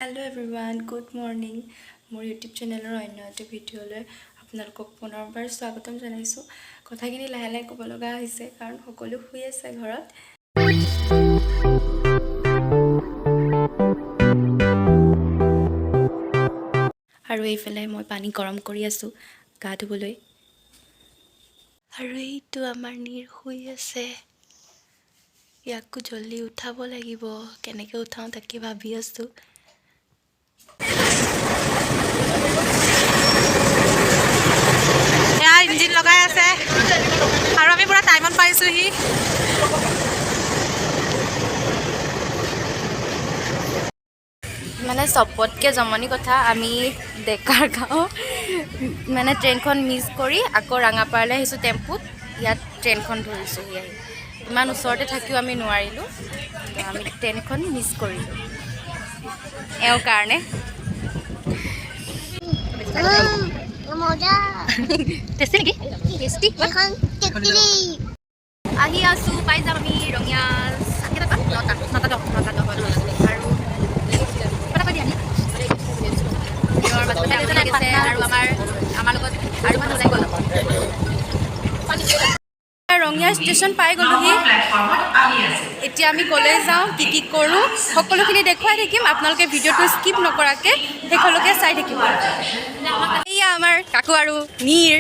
Hello everyone, good morning. মোৰ YouTube চেনেলৰ অন্য এটা ভিডিঅ'লৈ আপোনালোকক পুনৰবাৰ স্বাগতম জনাইছোঁ। কথাখিনি লাহে লাহে ক'ব লগা হৈছে কাৰণ সকলো শুই আছে ঘৰত। আৰু এইফালে মই পানী গৰম কৰি আছোঁ গা ধুবলৈ। আৰু এইটো আমাৰ নীৰ শুই আছে। ইয়াকো জল্দি উঠাব লাগিব, কেনেকৈ উঠাওঁ তাকে ভাবি আছোঁ। ইঞ্জিন লগাই আছে আৰু আমি পুৰা টাইমত পাইছোহি। মানে চবতকৈ জমনি কথা, আমি ডেকাৰ গাঁও মানে ট্ৰেইনখন মিছ কৰি আকৌ ৰাঙাপাৰালৈ আহিছোঁ টেম্পুত। ইয়াত ট্ৰেইনখন ধৰিছোঁহি আহি। ইমান ওচৰতে থাকিও আমি নোৱাৰিলোঁ, আমি ট্ৰেইনখন মিছ কৰিলোঁ এওঁৰ কাৰণে। টেষ্টি নেকি? টেষ্টি আহি আছোঁ, পাই যাম আমি ৰঙিয়া নটা আৰু আমাৰ লগত আৰু মানুহ ওলাই গ'ল। ৰঙিয়া ষ্টেচন পাই গ'লোহি। এতিয়া আমি কলেজ যাওঁ, কি কি কৰোঁ সকলোখিনি দেখুৱাই থাকিম। আপোনালোকে ভিডিঅ'টো স্কিপ নকৰাকৈ শেষলৈকে চাই থাকিব। এয়া আমাৰ কাকু আৰু নীৰ।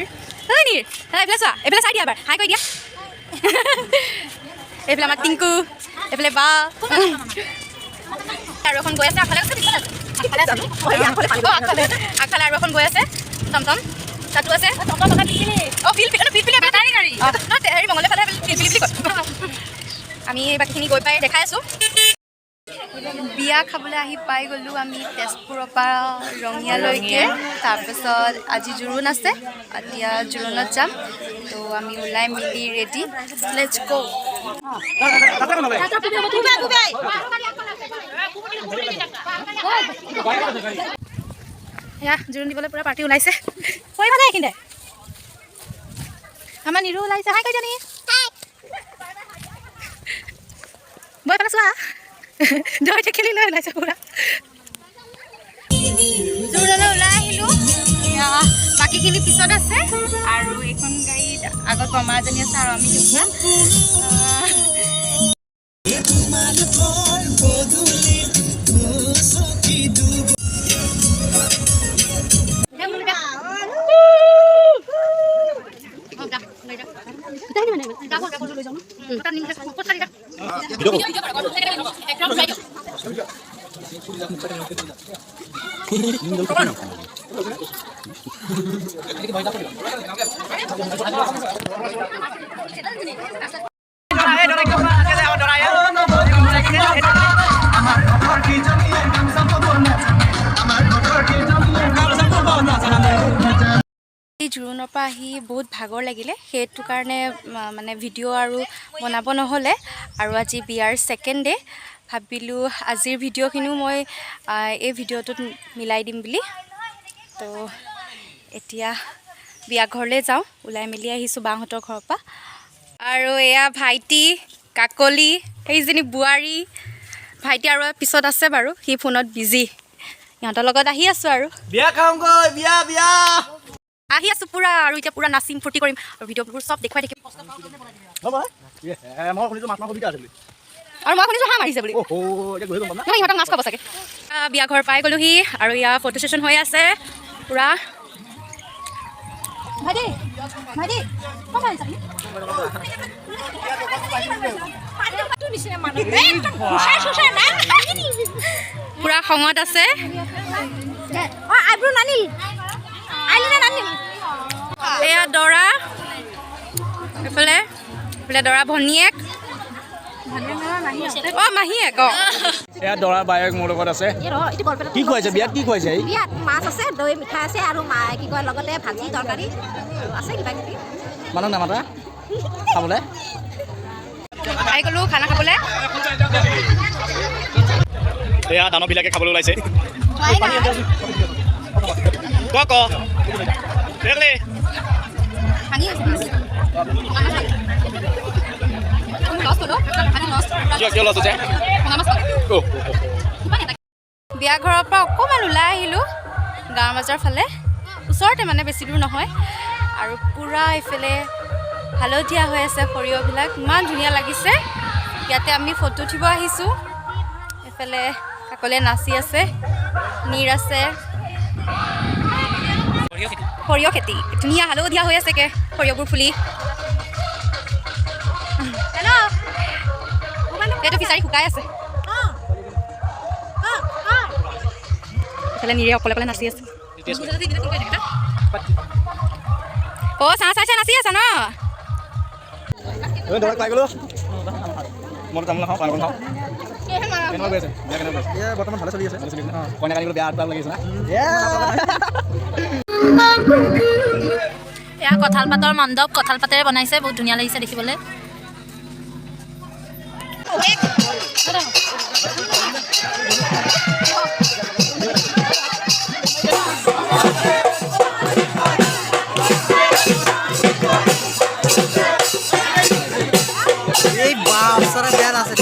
নীৰ এইফালে চোৱা, এইফালে চাই দিয়া এবাৰ, হাই কৰি দিয়া। এইফালে আমাৰ টিংকু, এইফালে বা আৰু এখন গৈ আছে আগফালে আৰু এখন গৈ আছে টমটম। তাতো আছে হেৰি মঙলে ফালে বুলি কয়। আমি বাকীখিনি গৈ পাই দেখাই আছোঁ। বিয়া খাবলৈ আহি পাই গ'লোঁ আমি তেজপুৰৰ পৰা ৰঙিয়ালৈকে। তাৰপিছত আজি জোৰোণ আছে, এতিয়া জোৰোণত যাম। তো আমি ওলাই মেলি ৰেডি, লেটছ গো। এয়া জোৰোণ দিবলৈ পূৰা পাৰ্টি ওলাইছে। কৈ ভাল এইখিনিতে আমাৰ নিৰু ওলাইছে। হাই কৈ জানি বৈ পেলাই চোৱা জয়তে খেলি লৈ ওলাইছে পুৰা। জোৰোণলৈ ওলাই আহিলোঁ, বাকীখিনি পিছত আছে। আৰু এইখন গাড়ীত আগত বৰমা এজনী আছে আৰু আমি দুটা। জোৰোণৰ পৰা আহি বহুত ভাগৰ লাগিলে, সেইটো কাৰণে মানে ভিডিঅ' আৰু বনাব নহ'লে। আৰু আজি বিয়াৰ ছেকেণ্ড ডে', ভাবিলোঁ আজিৰ ভিডিঅ'খিনিও মই এই ভিডিঅ'টোত মিলাই দিম বুলি। তো এতিয়া বিয়া ঘৰলৈ যাওঁ, ওলাই মেলি আহিছোঁ বাহঁতৰ ঘৰৰ পৰা। আৰু এয়া ভাইটি, কাকলি, সেইজনী বোৱাৰী। ভাইটি আৰু পিছত আছে বাৰু, সি ফোনত বিজি। সিহঁতৰ লগত আহি আছোঁ আৰু বিয়া খাওঁগৈ, বিয়া বিয়া আহি আছোঁ পুৰা। আৰু এতিয়া পুৰা নাচিম ফূৰ্তি কৰিম আৰু ভিডিঅ'বোৰ চব দেখুৱাই থাকিম। মই শুনিছোঁ মাছ মাংস বিকা আছে বুলি। আৰু মই শুনিছোঁ হাঁহ মাৰিছে বুলি। নহয়, ইহঁতক মাছ খাব চাগে। বিয়া ঘৰ পাই গ'লোহি আৰু ইয়াৰ ফটো ছেশ্যন হৈ আছে পুৰা। পুৰা খঙত আছে। এয়া দৰা, এইফালে দৰা ভনীয়েক। মাহীয়েক। এয়া দৰা বায়েক মোৰ লগত আছে। কি খুৱাইছে বিয়াত? কি খুৱাইছে? বিয়াত মাছ আছে, দৈ মিঠাই আছে আৰু কি কয় লগতে ভাজি তৰকাৰী আছে কিবা কিবি। মানুহ নামাতা খাবলৈ? আহি গ'লোঁ খানা খাবলৈ। এয়া দানৱবিলাকে খাবলৈ ওলাইছে। বিয়া ঘৰৰ পৰা অকণমান ওলাই আহিলোঁ গাঁৱৰ মাজৰ ফালে, ওচৰতে মানে বেছি দূৰ নহয়। আৰু পূৰা এইফালে হালধীয়া হৈ আছে সৰিয়হবিলাক, ইমান ধুনীয়া লাগিছে। ইয়াতে আমি ফটো উঠিব আহিছোঁ। এইফালে কাকলে নাচি আছে, নীৰ আছে। সৰিয়হ খেতি ধুনীয়া হালধীয়া হৈ আছে কে সৰিয়হবোৰ ফুলি। এইটো ফিচাৰী শুকাই আছে। এইফালে নীৰে অকলে অকলে নাচি আছে। অ' চাহ চাই চাই নাচি আছা ন? পাই গ'লো মই তামোল খাওঁ পাণ খাওঁ। কেনেকুৱা গৈ আছে? বিয়া কেনেকুৱা গৈছে? বৰ্তমান ভালে চলি আছে। কইনা কালি বেয়া আগ লাগি আছে না? এয়া কঁঠাল পাতৰ মণ্ডপ, কঁঠাল পাতেৰে বনাইছে, বহুত ধুনীয়া লাগিছে দেখিবলৈ। এই বাপ সাৰা বেৰ আছে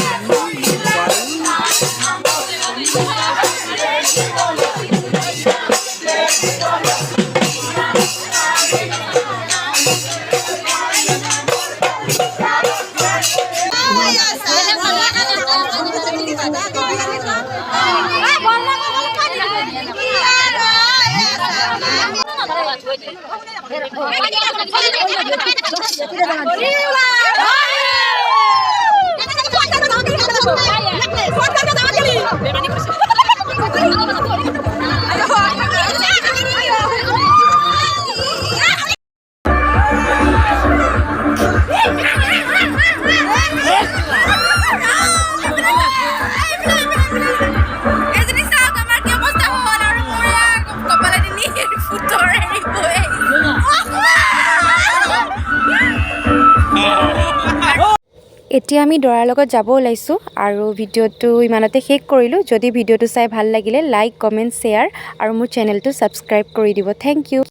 এতিয়া আমি দৰাৰ লগত যাব ওলাইছোঁ আৰু ভিডিঅ'টো ইমানতে শেষ কৰিলোঁ। যদি ভিডিঅ'টো চাই ভাল লাগিলে লাইক, কমেণ্ট, শ্বেয়াৰ আৰু মোৰ চেনেলটো ছাবস্ক্ৰাইব কৰি দিব। Thank U.